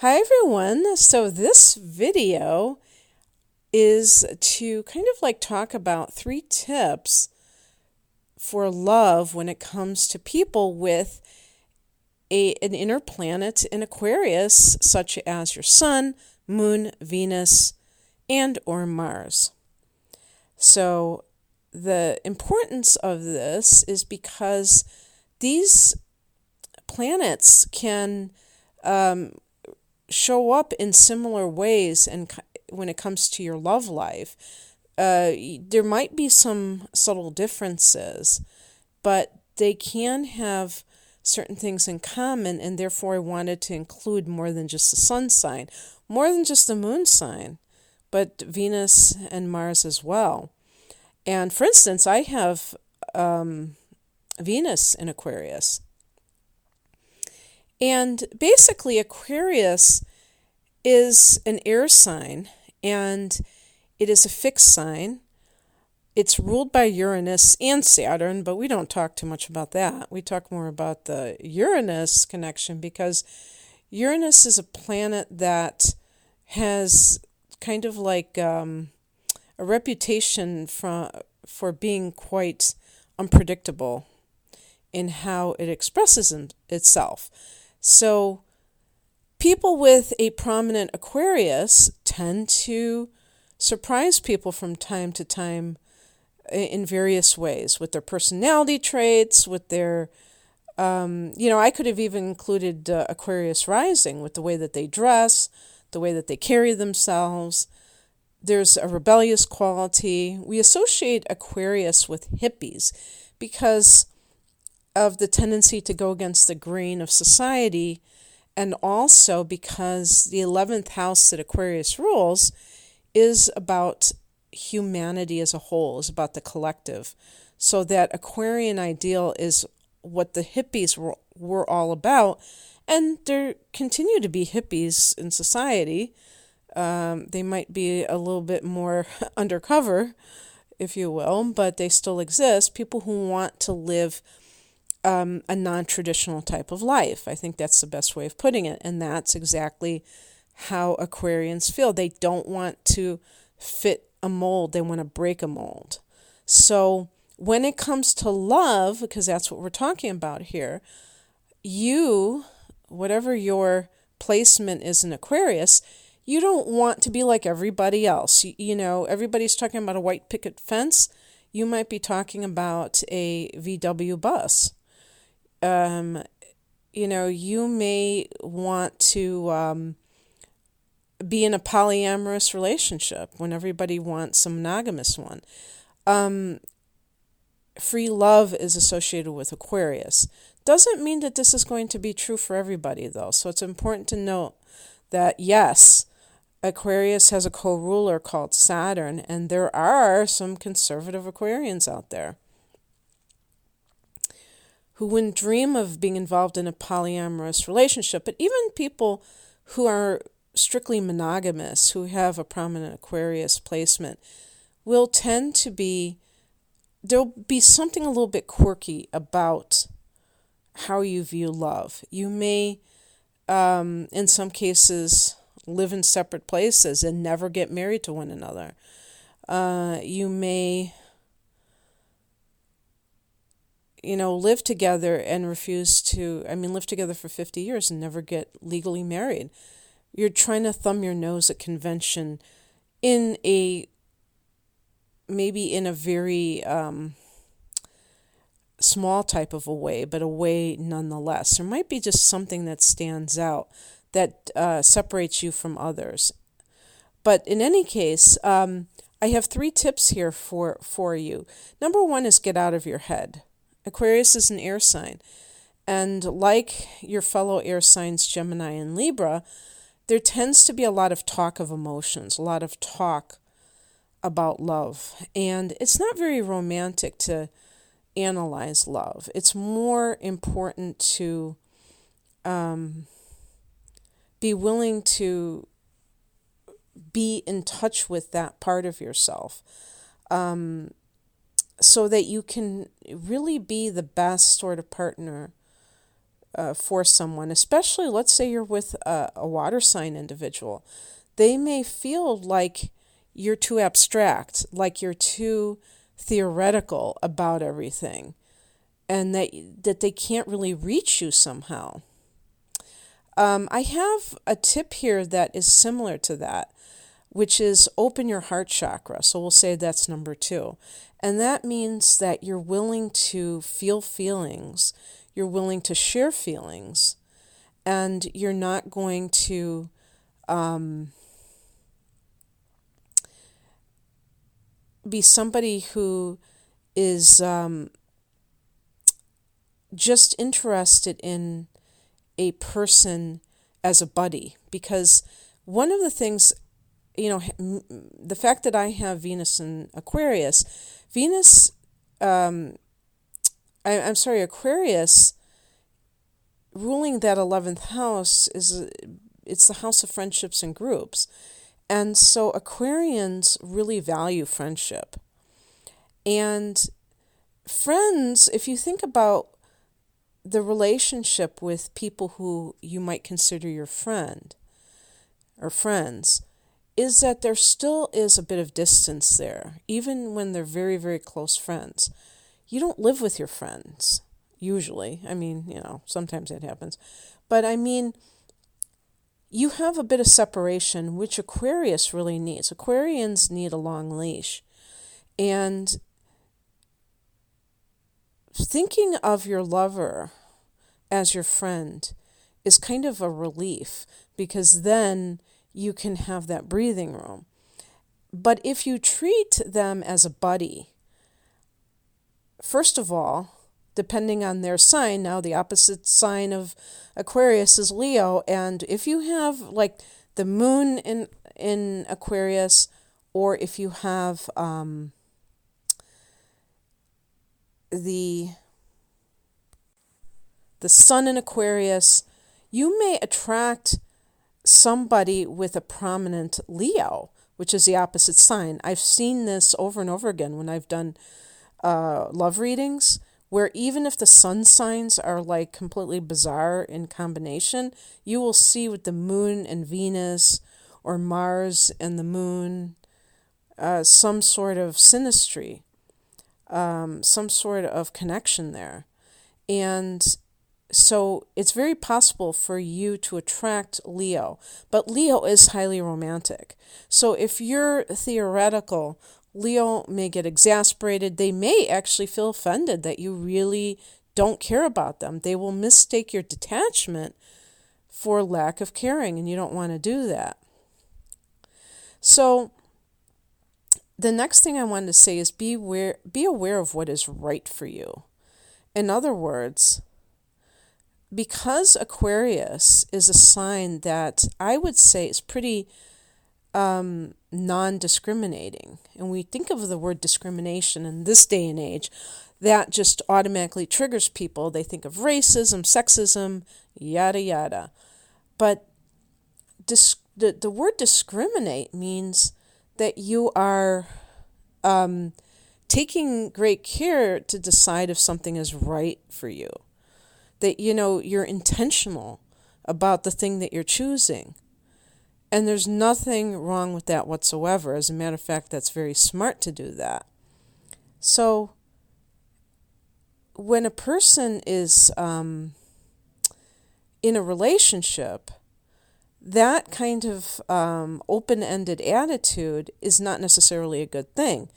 Hi everyone. So this video is to kind of like talk about 3 tips for love when it comes to people with an inner planet in Aquarius, such as your Sun, Moon, Venus, and or Mars. So the importance of this is because these planets can show up in similar ways, and when it comes to your love life, there might be some subtle differences, but they can have certain things in common, and therefore I wanted to include more than just the sun sign, more than just the moon sign, but Venus and Mars as well. And for instance, I have Venus in Aquarius. And basically, Aquarius is an air sign, and it is a fixed sign. It's ruled by Uranus and Saturn, but we don't talk too much about that. We talk more about the Uranus connection because Uranus is a planet that has kind of like a reputation for being quite unpredictable in how it expresses itself. So people with a prominent Aquarius tend to surprise people from time to time in various ways with their personality traits, with their, I could have even included Aquarius rising with the way that they dress, the way that they carry themselves. There's a rebellious quality. We associate Aquarius with hippies because of the tendency to go against the grain of society, and also because the 11th house that Aquarius rules is about humanity as a whole, is about the collective. So that Aquarian ideal is what the hippies were all about, and there continue to be hippies in society. They might be a little bit more undercover, if you will, but they still exist. People who want to live a non-traditional type of life. I think that's the best way of putting it. And that's exactly how Aquarians feel. They don't want to fit a mold. They want to break a mold. So when it comes to love, because that's what we're talking about here, you, whatever your placement is in Aquarius, you don't want to be like everybody else. Everybody's talking about a white picket fence. You might be talking about a VW bus. You may want to be in a polyamorous relationship when everybody wants a monogamous one. Free love is associated with Aquarius. Doesn't mean that this is going to be true for everybody, though. So it's important to note that, yes, Aquarius has a co-ruler called Saturn, and there are some conservative Aquarians out there who wouldn't dream of being involved in a polyamorous relationship. But even people who are strictly monogamous, who have a prominent Aquarius placement, will tend to be, there'll be something a little bit quirky about how you view love. You may, in some cases, live in separate places and never get married to one another. You may live together and live together for 50 years and never get legally married. You're trying to thumb your nose at convention maybe in a very small type of a way, but a way nonetheless. There might be just something that stands out that separates you from others. But in any case, I have 3 tips here for you. Number 1 is get out of your head. Aquarius is an air sign, and like your fellow air signs, Gemini and Libra, there tends to be a lot of talk of emotions, a lot of talk about love, and it's not very romantic to analyze love. It's more important to be willing to be in touch with that part of yourself. So that you can really be the best sort of partner for someone, especially let's say you're with a water sign individual. They may feel like you're too abstract, like you're too theoretical about everything, and that they can't really reach you somehow. I have a tip here that is similar to that, which is open your heart chakra. So we'll say that's number 2. And that means that you're willing to feel feelings, you're willing to share feelings, and you're not going to be somebody who is just interested in a person as a buddy. Because one of the things, the fact that I have Venus in Aquarius, Aquarius ruling that 11th house it's the house of friendships and groups. And so Aquarians really value friendship. And friends, if you think about the relationship with people who you might consider your friend or friends, is that there still is a bit of distance there, even when they're very, very close friends. You don't live with your friends, usually. I mean, sometimes that happens. But I mean, you have a bit of separation, which Aquarius really needs. Aquarians need a long leash. And thinking of your lover as your friend is kind of a relief, because then you can have that breathing room. But if you treat them as a buddy, first of all, depending on their sign, now the opposite sign of Aquarius is Leo, and if you have like the moon in Aquarius, or if you have the sun in Aquarius, you may attract somebody with a prominent Leo, which is the opposite sign. I've seen this over and over again when I've done love readings, where even if the sun signs are like completely bizarre in combination, you will see with the moon and Venus, or Mars and the moon, some sort of synastry, some sort of connection there. And so it's very possible for you to attract Leo, but Leo is highly romantic. So if you're theoretical, Leo may get exasperated. They may actually feel offended that you really don't care about them. They will mistake your detachment for lack of caring, and you don't want to do that. So the next thing I wanted to say is be aware of what is right for you. In other words, because Aquarius is a sign that I would say is pretty non-discriminating, and we think of the word discrimination in this day and age, that just automatically triggers people. They think of racism, sexism, yada yada. But the word discriminate means that you are taking great care to decide if something is right for you. That, you're intentional about the thing that you're choosing. And there's nothing wrong with that whatsoever. As a matter of fact, that's very smart to do that. So when a person is in a relationship, that kind of open-ended attitude is not necessarily a good thing.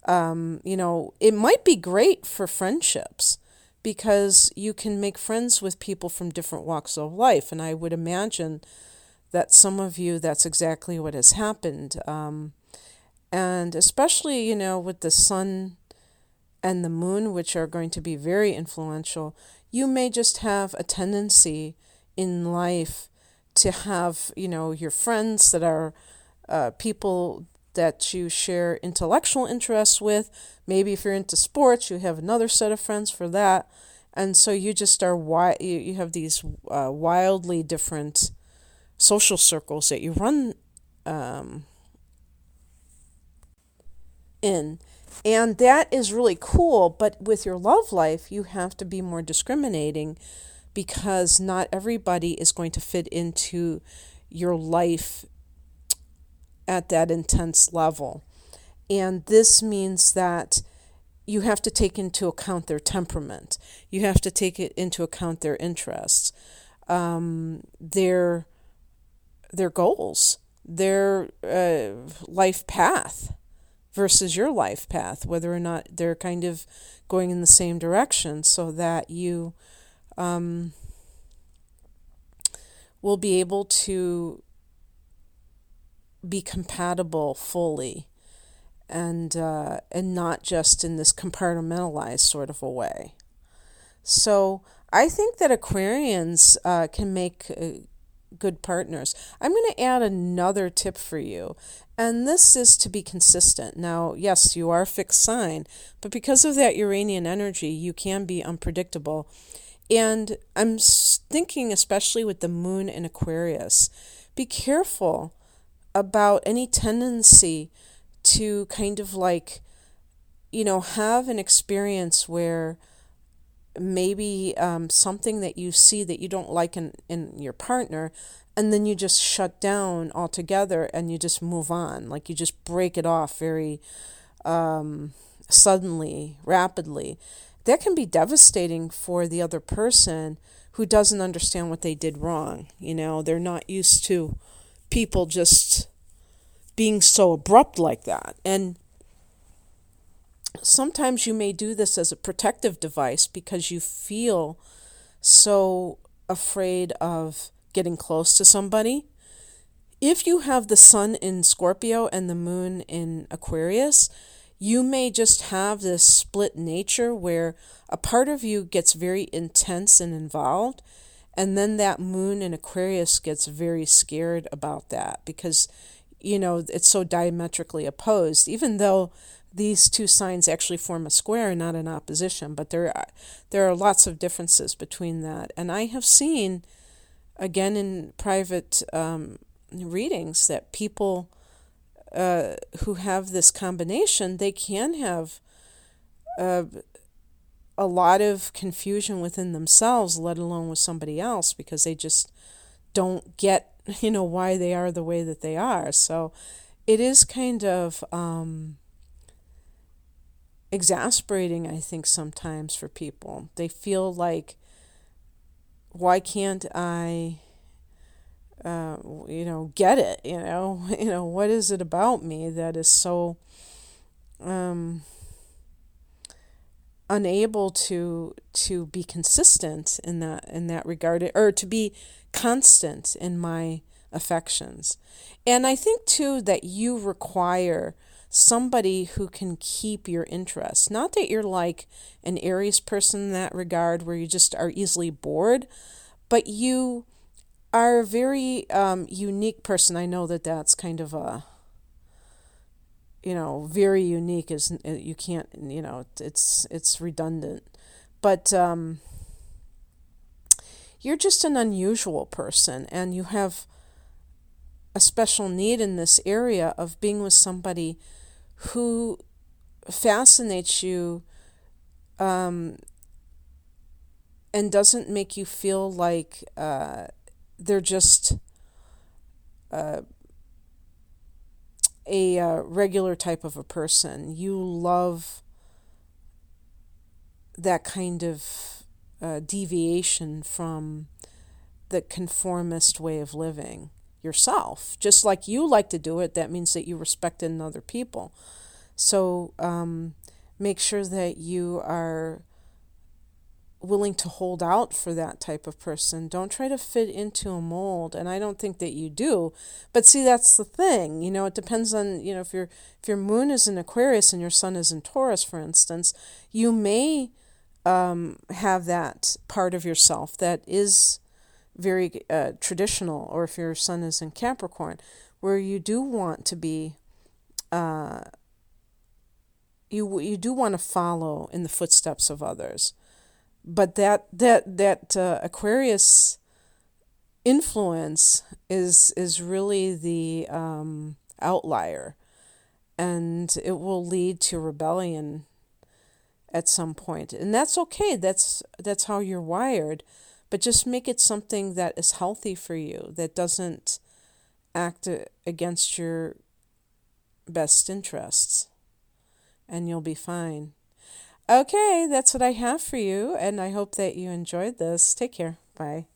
It might be great for friendships, because you can make friends with people from different walks of life. And I would imagine that some of you, that's exactly what has happened. And especially, with the sun and the moon, which are going to be very influential, you may just have a tendency in life to have, your friends that are people that you share intellectual interests with. Maybe if you're into sports, you have another set of friends for that. And so you just are you have these wildly different social circles that you run in. And that is really cool. But with your love life, you have to be more discriminating, because not everybody is going to fit into your life at that intense level. And this means that you have to take into account their temperament. You have to take it into account their interests, their goals, their life path versus your life path, whether or not they're kind of going in the same direction, so that you will be able to be compatible fully, and not just in this compartmentalized sort of a way. So I think that Aquarians can make good partners. I'm going to add another tip for you, and this is to be consistent. Now, yes, you are a fixed sign, but because of that Uranian energy, you can be unpredictable. And I'm thinking, especially with the moon in Aquarius, be careful about any tendency to kind of like, have an experience where maybe something that you see that you don't like in your partner, and then you just shut down altogether and you just move on. Like you just break it off very suddenly, rapidly. That can be devastating for the other person who doesn't understand what they did wrong. They're not used to people just being so abrupt like that. And sometimes you may do this as a protective device because you feel so afraid of getting close to somebody. If you have the sun in Scorpio and the moon in Aquarius, you may just have this split nature where a part of you gets very intense and involved, and then that moon in Aquarius gets very scared about that because, it's so diametrically opposed, even though these two signs actually form a square, not an opposition. But there are lots of differences between that. And I have seen, again, in private readings, that people who have this combination, they can have a lot of confusion within themselves, let alone with somebody else, because they just don't get, why they are the way that they are. So it is kind of exasperating, I think, sometimes for people. They feel like, why can't I get it? What is it about me that is so unable to be consistent in that regard, or to be constant in my affections? And I think too that you require somebody who can keep your interest. Not that you're like an Aries person in that regard, where you just are easily bored, but you are a very unique person. I know that that's kind of a, very unique is, you can't, it's redundant, but you're just an unusual person, and you have a special need in this area of being with somebody who fascinates you, and doesn't make you feel like they're just a regular type of a person. You love that kind of deviation from the conformist way of living yourself. Just like you like to do it, that means that you respect it in other people. So make sure that you are willing to hold out for that type of person. Don't try to fit into a mold, and I don't think that you do. But see, that's the thing. It depends on, if your moon is in Aquarius and your sun is in Taurus, for instance, you may have that part of yourself that is very traditional, or if your sun is in Capricorn, where you do want to be you do want to follow in the footsteps of others. But that Aquarius influence is really the outlier, and it will lead to rebellion at some point, and that's okay. That's how you're wired. but just make it something that is healthy for you, that doesn't act against your best interests, and you'll be fine. Okay, that's what I have for you, and I hope that you enjoyed this. Take care. Bye.